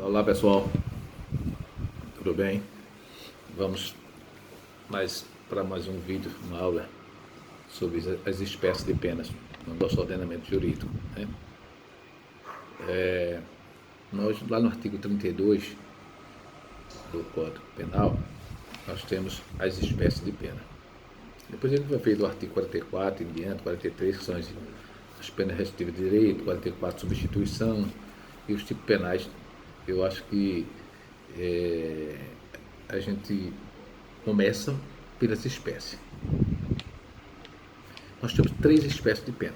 Olá pessoal, tudo bem? Vamos para mais um vídeo, uma aula sobre as espécies de penas no nosso ordenamento jurídico, né? Nós, lá no artigo 32 do Código Penal, nós temos as espécies de pena. Depois a gente vai ver do artigo 44 em diante, 43, que são as penas restritivas de direito, 44, substituição, e os tipos penais. Eu acho que a gente começa pelas espécies. Nós temos 3 espécies de pena: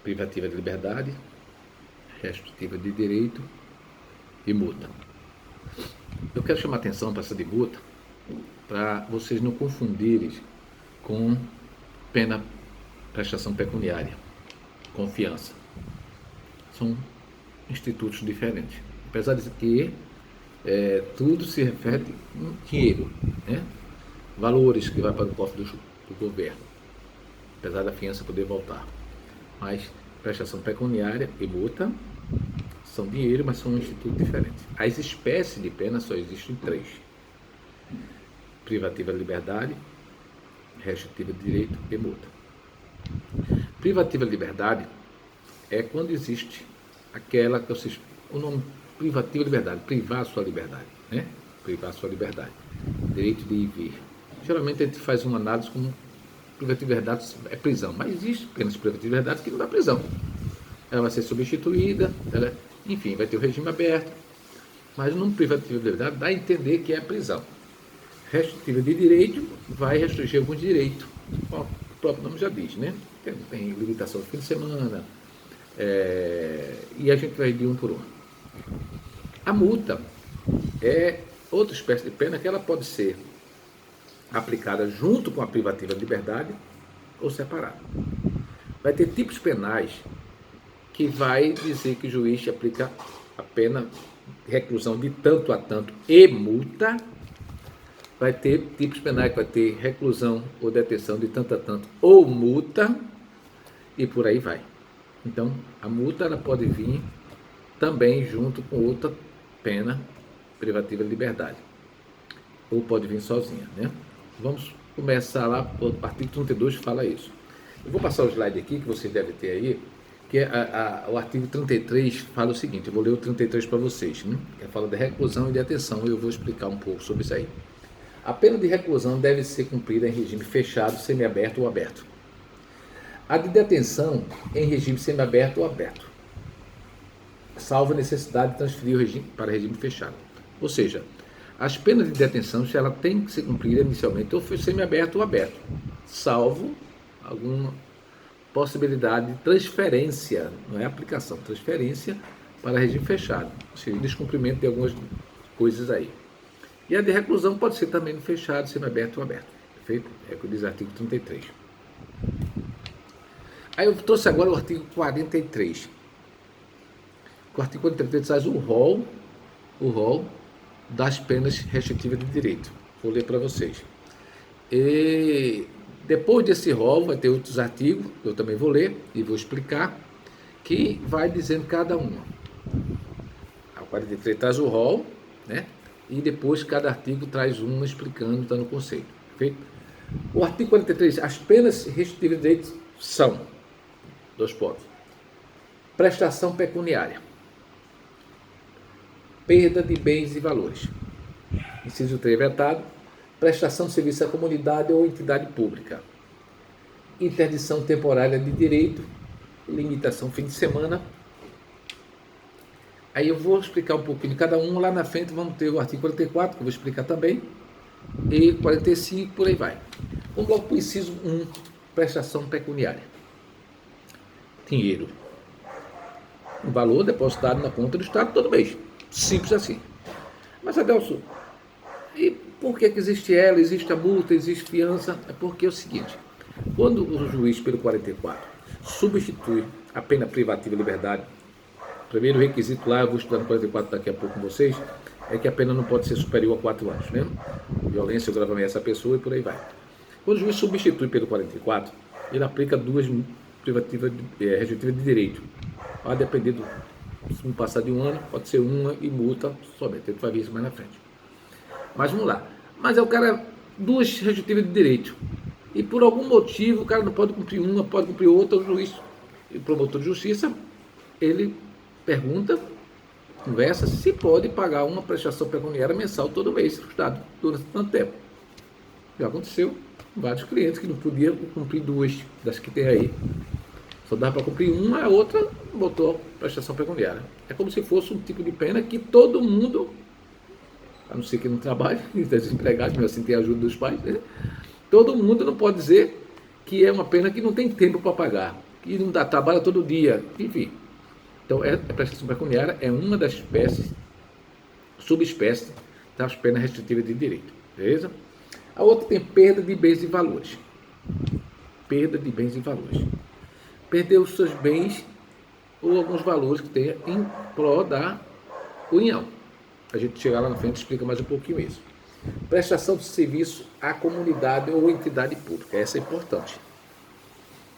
privativa de liberdade, restritiva de direito e multa. Eu quero chamar a atenção para essa de multa, para vocês não confundirem com pena, prestação pecuniária, confiança. São institutos diferentes. Apesar de que tudo se refere em dinheiro, né? Valores que vai para o cofre do governo, apesar da fiança poder voltar. Mas prestação pecuniária e multa são dinheiro, mas são institutos diferentes. As espécies de pena só existem 3: privativa de liberdade, restritiva de direito e multa. Privativa de liberdade é quando existe aquela que vocês, o nome privativa de liberdade, privar a sua liberdade, né? Privar a sua liberdade, direito de ir e vir. Geralmente a gente faz uma análise como privativa de liberdade é prisão, mas existe penas privativa de liberdade que não dá prisão. Ela vai ser substituída, enfim, vai ter o regime aberto, mas num privativa de liberdade dá a entender que é prisão. Restritiva de direito vai restringir alguns direitos, o próprio nome já diz, né? Tem limitação do fim de semana, e a gente vai de um por um. A multa é outra espécie de pena que ela pode ser aplicada junto com a privativa de liberdade ou separada. Vai ter tipos penais que vai dizer que o juiz aplica a pena de reclusão de tanto a tanto e multa. Vai ter tipos penais que vai ter reclusão ou detenção de tanto a tanto ou multa, e por aí vai. Então, a multa ela pode vir também junto com outra pena privativa de liberdade, ou pode vir sozinha, né? Vamos começar lá, o artigo 32 fala isso. Eu vou passar o slide aqui, que vocês devem ter aí, que o artigo 33 fala o seguinte, eu vou ler o 33 para vocês, né? Que fala de reclusão e detenção, e eu vou explicar um pouco sobre isso aí. A pena de reclusão deve ser cumprida em regime fechado, semiaberto ou aberto. A de detenção em regime semiaberto ou aberto, salvo a necessidade de transferir o regime para regime fechado. Ou seja, as penas de detenção, se ela tem que ser cumprida inicialmente ou semiaberto ou aberto, salvo alguma possibilidade de transferência, não é aplicação, transferência para regime fechado, ou seja, descumprimento de algumas coisas aí. E a de reclusão pode ser também no fechado, semiaberto ou aberto. Perfeito? É o que diz o artigo 33. Aí eu trouxe agora o artigo 43. O artigo 43 traz o rol das penas restritivas de direito. Vou ler para vocês. E depois desse rol vai ter outros artigos, eu também vou ler e vou explicar, que vai dizendo cada uma. O 43 traz o rol, né? E depois cada artigo traz uma explicando, dando conceito. Perfeito? O artigo 43, as penas restritivas de direito são, 2 pontos: prestação pecuniária, perda de bens e valores. Inciso 3 vetado: prestação de serviço à comunidade ou entidade pública, interdição temporária de direito, limitação fim de semana. Aí eu vou explicar um pouquinho de cada um, lá na frente vamos ter o artigo 44, que eu vou explicar também, e 45, por aí vai. Vamos logo para o inciso 1, prestação pecuniária. Dinheiro. Um valor depositado na conta do Estado todo mês. Simples assim. Mas, Adelson, e por que existe ela, existe a multa, existe fiança? É porque é o seguinte, quando o juiz, pelo 44, substitui a pena privativa de liberdade, o primeiro requisito lá, eu vou estudar no 44 daqui a pouco com vocês, é que a pena não pode ser superior a 4 anos, né? Violência ou grave ameaça à pessoa e por aí vai. Quando o juiz substitui pelo 44, ele aplica 2 privativas restritivas de direito, a depender Se não passar de 1 ano, pode ser uma e multa somente. A gente vai ver isso mais na frente. Mas vamos lá. Mas é o cara, duas restritivas de direito. E por algum motivo o cara não pode cumprir uma, pode cumprir outra, o juiz e o promotor de justiça, ele pergunta, conversa, se pode pagar uma prestação pecuniária mensal todo mês, frustrado durante tanto tempo. Já aconteceu vários clientes que não podiam cumprir duas das que tem aí. Só dava para cumprir uma, a outra botou prestação pecuniária. É como se fosse um tipo de pena que todo mundo, a não ser que não trabalhe, desempregado, mas assim tem a ajuda dos pais, né? Todo mundo não pode dizer que é uma pena que não tem tempo para pagar, que não dá trabalho todo dia, enfim. Então, a prestação pecuniária é uma das espécies, subespécies das penas restritivas de direito, beleza? A outra tem perda de bens e valores. Perda de bens e valores. Perder os seus bens ou alguns valores que tenha em prol da união. A gente chegar lá na frente e explica mais um pouquinho isso. Prestação de serviço à comunidade ou entidade pública. Essa é importante.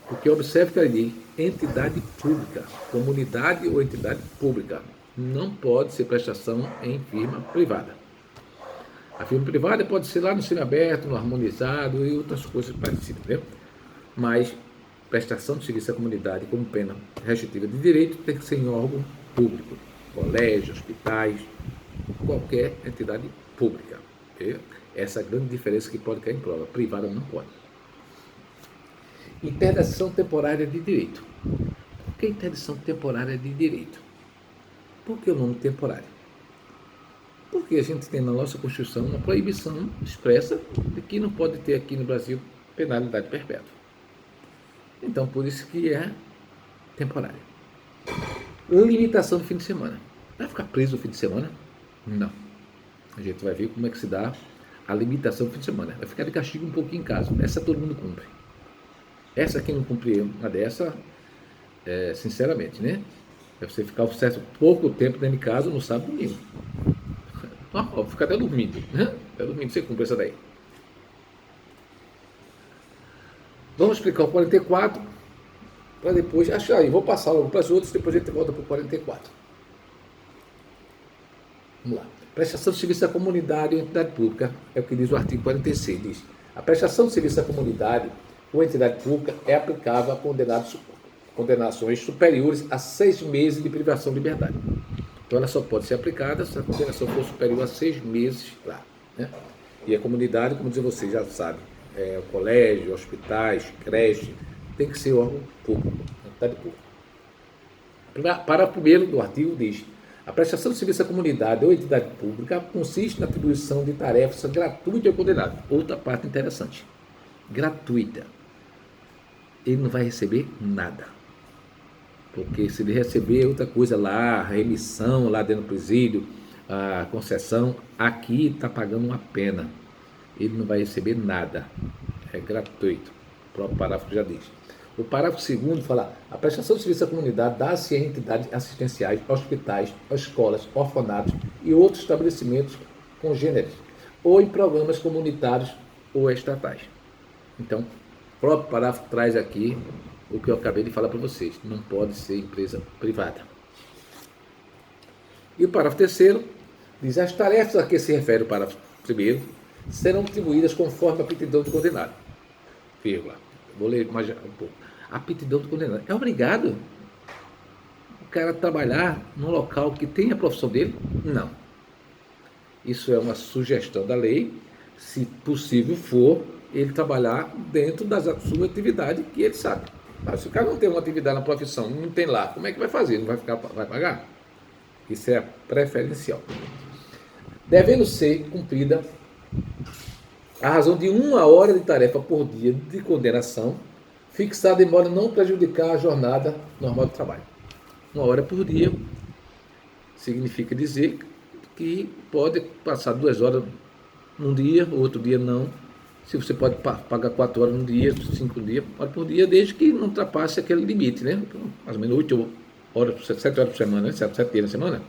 Porque observe que ali, entidade pública, comunidade ou entidade pública, não pode ser prestação em firma privada. A firma privada pode ser lá no semiaberto, no harmonizado e outras coisas parecidas, né? Mas prestação de serviço à comunidade como pena restritiva de direito tem que ser em órgão público, colégio, hospitais, qualquer entidade pública. Essa é a grande diferença que pode cair em prova. Privada não pode. Interdição temporária de direito. Por que interdição temporária de direito? Por que o nome temporário? Porque a gente tem na nossa Constituição uma proibição expressa de que não pode ter aqui no Brasil penalidade perpétua. Então, por isso que é temporário. Limitação do fim de semana. Vai ficar preso no fim de semana? Não. A gente vai ver como é que se dá a limitação do fim de semana. Vai ficar de castigo um pouquinho em casa. Essa todo mundo cumpre. Essa quem não cumprir uma dessa, sinceramente, né? É você ficar um certo pouco tempo dentro de casa no sábado e domingo. Fica até dormindo, né? Até dormindo você cumpre essa daí. Vamos explicar o 44 para depois achar aí. Vou passar logo para as outras, depois a gente volta para o 44. Vamos lá. Prestação de serviço à comunidade ou entidade pública é o que diz o artigo 46. Diz: a prestação de serviço à comunidade ou entidade pública é aplicável a condenações superiores a 6 meses de privação de liberdade. Então ela só pode ser aplicada se a condenação for superior a 6 meses lá, né? E a comunidade, como diz você, já sabe, o colégio, hospitais, creche, tem que ser órgão público, entidade pública. Parágrafo 1º do artigo diz: a prestação de serviço à comunidade ou entidade pública consiste na atribuição de tarefas gratuitas ao condenado. Outra parte interessante. Gratuita. Ele não vai receber nada. Porque se ele receber outra coisa lá, a remissão lá dentro do presídio, a concessão, aqui está pagando uma pena. Ele não vai receber nada. É gratuito. O próprio parágrafo já diz. O parágrafo 2º fala: a prestação de serviço à comunidade dá-se em entidades assistenciais, hospitais, escolas, orfanatos e outros estabelecimentos congêneres, ou em programas comunitários ou estatais. Então, o próprio parágrafo traz aqui o que eu acabei de falar para vocês: não pode ser empresa privada. E o parágrafo 3º diz: as tarefas a que se refere o parágrafo 1º serão atribuídas conforme a aptidão do condenado. Vírgula. Vou ler mais um pouco. A aptidão do condenado. É obrigado o cara trabalhar num local que tem a profissão dele? Não. Isso é uma sugestão da lei, se possível for, ele trabalhar dentro da sua atividade que ele sabe. Mas se o cara não tem uma atividade na profissão, não tem lá, como é que vai fazer? Não vai pagar? Isso é preferencial. Devendo ser cumprida a razão de 1 hora de tarefa por dia de condenação, fixada de modo a não prejudicar a jornada normal de trabalho. 1 hora por dia significa dizer que pode passar 2 horas num dia, outro dia não. Se você pode pagar 4 horas num dia, 5 horas por dia, desde que não ultrapasse aquele limite, né? Então, mais ou menos 8 horas, 7 horas por semana, né? 7 dias na semana.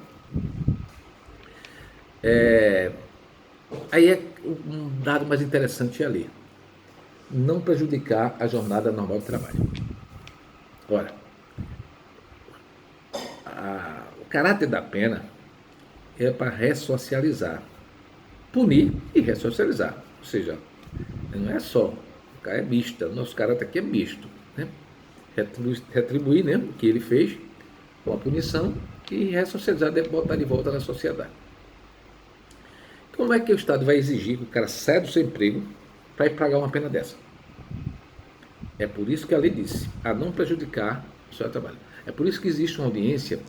Aí é um dado mais interessante ali. Não prejudicar a jornada normal de trabalho. Ora, caráter da pena é para ressocializar, punir e ressocializar. Ou seja, não é só, o cara é misto, o nosso caráter aqui é misto, né? Retribuir, né, o que ele fez com a punição e ressocializar, botar de volta na sociedade. Como é que o Estado vai exigir que o cara saia do seu emprego para ir pagar uma pena dessa? É por isso que a lei disse, a não prejudicar o seu trabalho. É por isso que existe uma audiência,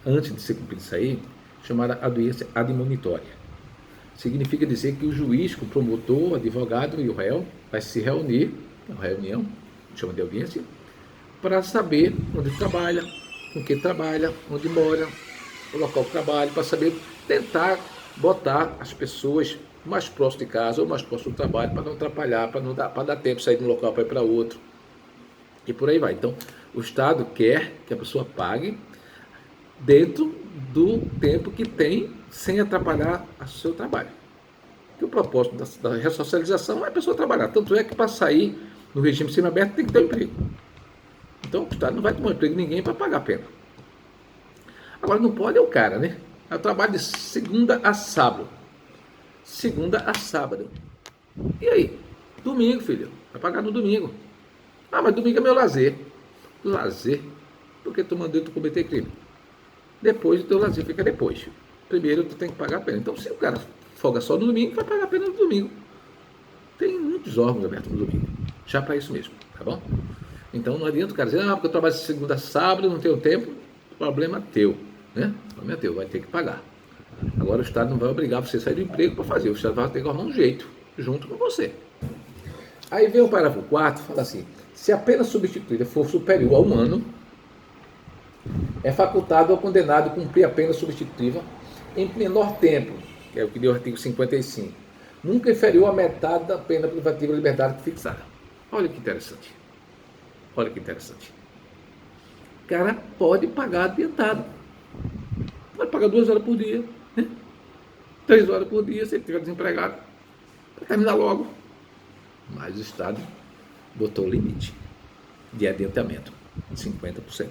antes de ser cumprido isso aí, chamada audiência admonitória. Significa dizer que o juiz, o promotor, o advogado e o réu vai se reunir, uma reunião, chama de audiência, para saber onde trabalha, com quem trabalha, onde mora, o local de trabalho, para saber, tentar botar as pessoas mais próximas de casa ou mais próximas do trabalho, para não atrapalhar, para dar tempo de sair de um local para ir para outro. E por aí vai. Então, o Estado quer que a pessoa pague dentro do tempo que tem, sem atrapalhar o seu trabalho. Que o propósito da ressocialização é a pessoa trabalhar. Tanto é que para sair no regime semiaberto tem que ter um emprego. Então, o Estado não vai tomar emprego de ninguém para pagar a pena. Agora, não pode é o cara, né? Eu trabalho de segunda a sábado. Segunda a sábado. E aí? Domingo, filho. Vai pagar no domingo. Ah, mas domingo é meu lazer. Lazer? Porque tu mandou tu cometer crime. Depois o teu lazer fica depois. Primeiro tu tem que pagar a pena. Então, se o cara folga só no domingo, vai pagar a pena no domingo. Tem muitos órgãos abertos no domingo. Já para isso mesmo, tá bom? Então não adianta o cara dizer, porque eu trabalho de segunda a sábado, não tenho tempo. Problema teu, né? Problema teu, vai ter que pagar. Agora o Estado não vai obrigar você a sair do emprego para fazer. O Estado vai ter que arrumar um jeito, junto com você. Aí vem o parágrafo 4, fala assim, se a pena substituída for superior a 1 ano, é facultado ao condenado cumprir a pena substitutiva em menor tempo, que é o que deu o artigo 55, nunca inferior à metade da pena privativa de liberdade fixada. Olha que interessante. Olha que interessante. O cara pode pagar adiantado. Pode pagar 2 horas por dia, né? 3 horas por dia, se ele estiver desempregado, para terminar logo. Mas o Estado botou o limite de adiantamento, 50%.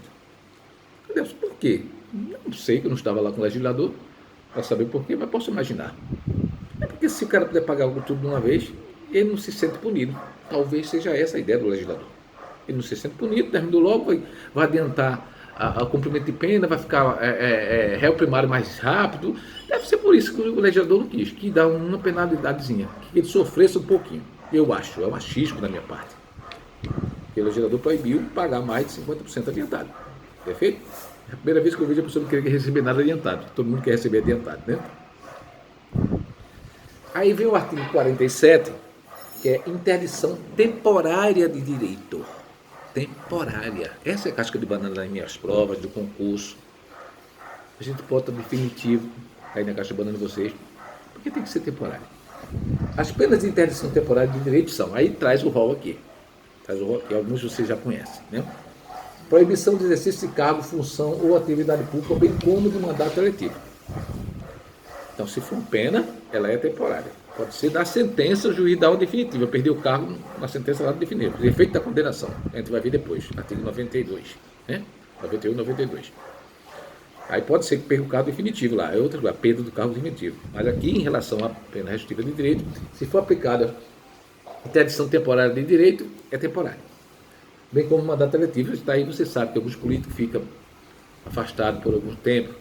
Meu Deus, por quê? Não sei, que eu não estava lá com o legislador para saber por quê, mas posso imaginar. É porque se o cara puder pagar algo tudo de uma vez, ele não se sente punido. Talvez seja essa a ideia do legislador. Ele não se sente punido, terminou logo, vai adiantar o cumprimento de pena, vai ficar réu primário mais rápido. Deve ser por isso que o legislador não quis, que dá uma penalidadezinha, que ele sofresse um pouquinho. Eu acho, é um achismo da minha parte. Porque o legislador proibiu pagar mais de 50% adiantado. Perfeito? É a primeira vez que eu vejo a pessoa não querer receber nada adiantado. Todo mundo quer receber adiantado, né? Aí vem o artigo 47, que é interdição temporária de direito. Temporária. Essa é a casca de banana das minhas provas, do concurso. A gente bota definitivo aí na caixa de banana de vocês. Por que tem que ser temporário? As penas de interdição temporária de direito são, aí traz o rol aqui. Traz o rol que alguns de vocês já conhecem, né? Proibição de exercício de cargo, função ou atividade pública, bem como de mandato eletivo. Então, se for pena, ela é temporária. Pode ser da sentença, o juiz dá uma definitiva. Perder o cargo na sentença lá definitiva. Efeito da condenação. A gente vai ver depois. Artigo 92. Né? 91 e 92. Aí pode ser que perca o cargo definitivo lá. É outra coisa, a perda do cargo definitivo. Mas aqui, em relação à pena restritiva de direito, se for aplicada interdição temporária de direito, é temporária. Bem como mandato eletivo. Daí você sabe que alguns políticos ficam afastados por algum tempo.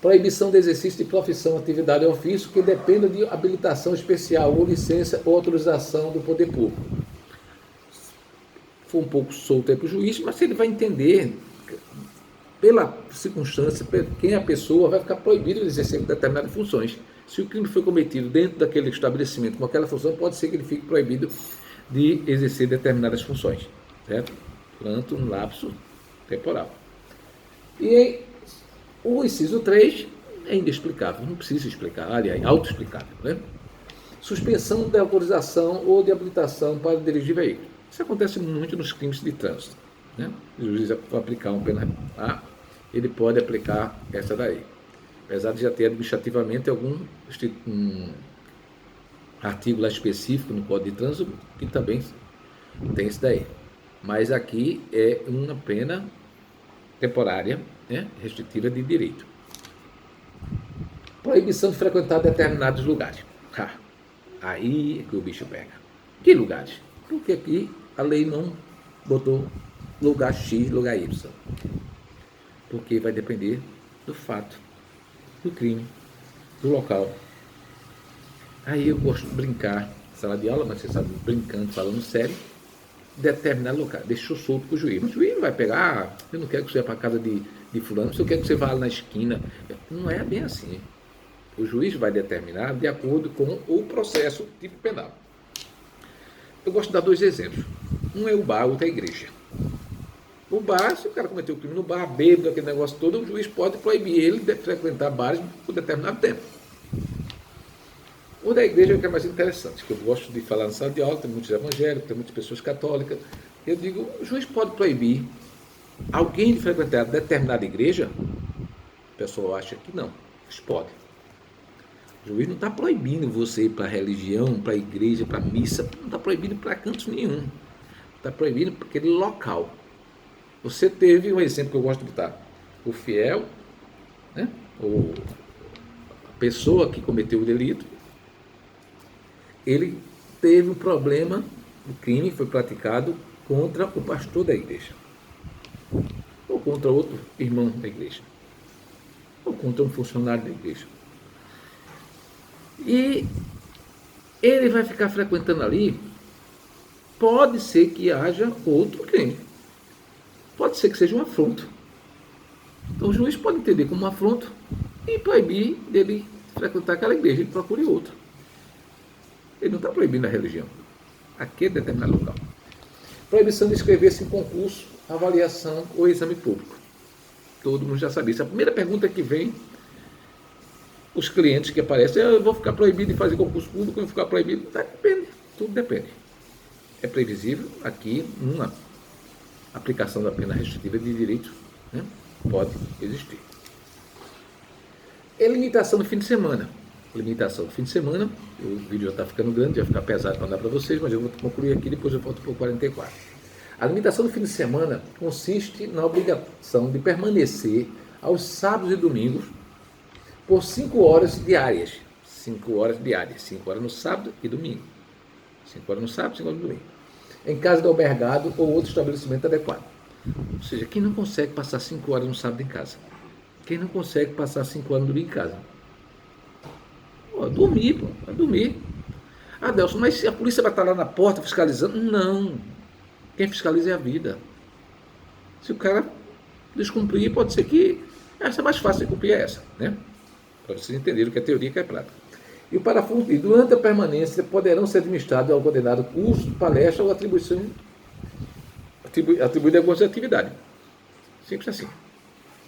Proibição de exercício de profissão, atividade ou ofício que dependa de habilitação especial ou licença ou autorização do poder público. Foi um pouco solto aí para o juiz, mas ele vai entender, pela circunstância, quem é a pessoa, vai ficar proibido de exercer determinadas funções. Se o crime foi cometido dentro daquele estabelecimento com aquela função, pode ser que ele fique proibido de exercer determinadas funções, certo? Durante um lapso temporal. E o inciso 3 é inexplicável, não precisa explicar, aliás, autoexplicável, né? Suspensão de autorização ou de habilitação para dirigir veículo. Isso acontece muito nos crimes de trânsito, né? O juiz vai aplicar uma pena A, ele pode aplicar essa daí. Apesar de já ter administrativamente algum artigo lá específico no Código de Trânsito que também tem isso daí. Mas aqui é uma pena temporária né, restritiva de direito. Proibição de frequentar determinados lugares. Aí é que o bicho pega. Que lugares? Porque aqui a lei não botou lugar X, lugar Y. Porque vai depender do fato, do crime, do local. Aí eu gosto de brincar, sala de aula, mas você sabe, brincando, falando sério, determinado local, deixou solto para o juiz. Mas o juiz não vai pegar, eu não quero que você vá para a casa de fulano, eu quero que você vá lá na esquina. Não é bem assim. O juiz vai determinar de acordo com o processo tipo penal. Eu gosto de dar 2 exemplos. Um é o bar, outro é a igreja. O bar, se o cara cometeu o crime no bar, bêbado, aquele negócio todo, o juiz pode proibir ele de frequentar bares por determinado tempo. O da igreja é o que é mais interessante, que eu gosto de falar na sala de aula, tem muitos evangélicos, tem muitas pessoas católicas. Eu digo, o juiz pode proibir alguém de frequentar determinada igreja? O pessoal acha que não, mas pode. O juiz não está proibindo você ir para a religião, para a igreja, para a missa, não está proibindo para cantos nenhum. Está proibindo para aquele local. Você teve um exemplo que eu gosto de botar, o fiel, né? A pessoa que cometeu o delito, ele teve um problema, o crime foi praticado contra o pastor da igreja, ou contra outro irmão da igreja, ou contra um funcionário da igreja. E ele vai ficar frequentando ali, pode ser que haja outro crime, pode ser que seja um afronto. Então o juiz pode entender como um afronto e proibir dele frequentar aquela igreja, ele procure outro. Ele não está proibindo a religião. Aqui é determinado local. Proibição de inscrever-se em concurso, avaliação ou exame público. Todo mundo já sabia. Essa é a primeira pergunta que vem, os clientes que aparecem, eu vou ficar proibido de fazer concurso público, eu vou ficar proibido. Depende, tudo depende. É previsível aqui, uma aplicação da pena restritiva de direito, né, pode existir. É limitação no fim de semana. Limitação no fim de semana, o vídeo já está ficando grande, já fica pesado para dar para vocês, mas eu vou concluir aqui, depois eu volto para o 44. A limitação do fim de semana consiste na obrigação de permanecer aos sábados e domingos por 5 horas diárias. 5 horas diárias, 5 horas no sábado e domingo. 5 horas no sábado, 5 horas no domingo. Em casa de albergado ou outro estabelecimento adequado. Ou seja, quem não consegue passar 5 horas no sábado em casa? Quem não consegue passar 5 horas no domingo em casa? Dormir, pô, vai dormir. Adelson, mas se a polícia vai estar lá na porta fiscalizando? Não. Quem fiscaliza é a vida. Se o cara descumprir, pode ser que essa é mais fácil de cumprir, é essa, né? Para vocês entenderem o que é teoria e o que é prática. E o parágrafo 1 diz, durante a permanência poderão ser administrados ao condenado curso, palestra ou atribuição atribuída a alguma atividade. Simples assim.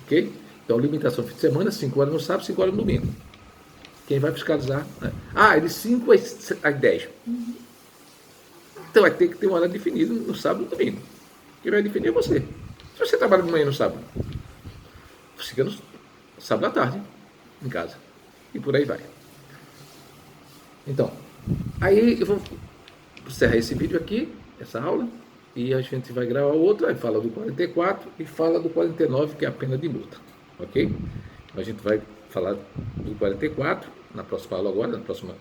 Ok? Então, limitação fim de semana, 5 horas no sábado, 5 horas no domingo. Quem vai fiscalizar? É de 5 às 10. Então vai ter que ter uma hora definida no sábado e no domingo. Quem vai definir é você. Se você trabalha de manhã no sábado, você fica no sábado à tarde, em casa. E por aí vai. Então, aí eu vou encerrar esse vídeo aqui, essa aula, e a gente vai gravar outra, aí fala do 44 e fala do 49, que é a pena de multa. Ok? A gente vai falar do 44 na próxima aula agora, no próximo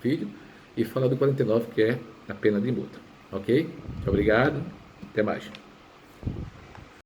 vídeo, e falar do 49, que é a pena de multa. Ok? Muito obrigado, até mais.